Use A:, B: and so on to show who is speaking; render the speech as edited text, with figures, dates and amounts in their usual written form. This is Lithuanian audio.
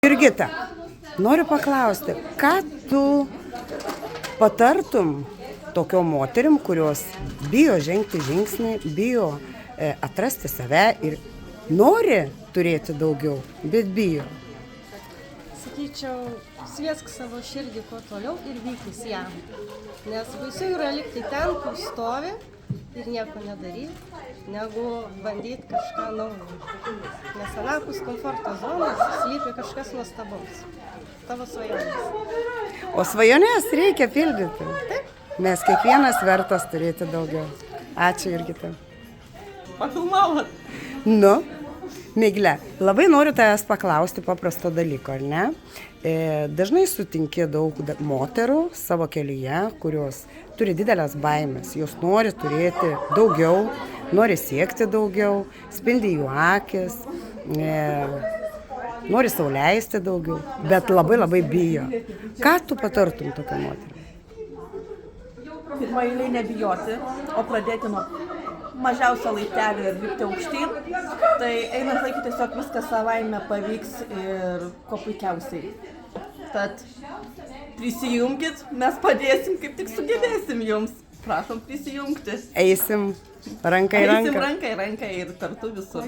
A: Jurgita, noriu paklausti, ką tu patartum tokiom moterim, kurios bijo žengti žingsnį, bijo atrasti save ir nori turėti daugiau, bet bijo?
B: Sakyčiau, sviesk savo širdį kuo toliau ir vykis ją. Nes baisiau yra likti ten, kur stovi ir nieko nedaryti, negu bandyti kažką naujo. Nes anapus komforto zonos slypi kažkas nuostabaus. Tavo svajonės.
A: O svajonės reikia pildyti.
B: Taip.
A: Mes kiekvienas vertas turėti daugiau. Ačiū, Jurgita.
B: Pafilmavot.
A: Nu, Migle, labai noriu tavęs paklausti paprasto dalyko, ar ne? Dažnai sutinki daug moterų savo kelyje, kurios turi didelės baimės. Jos nori turėti daugiau, nori siekti daugiau, spindi jų akis, nori sau leisti daugiau, bet labai bijo. Ką tu patartum tokią moterį?
C: Pirmą eilę nebijoti, o pradėti nuo mažiausio laiptelio ir lipti aukštyn. Tai einant laiku tiesiog viskas savaime pavyks ir kuo puikiausiai. Tad prisijungkit, mes padėsim, kaip tik sugebėsim jums. Prašom prisijungti.
A: Eisim ranka į ranką.
C: Eisim ranka į ranką ir kartu visur.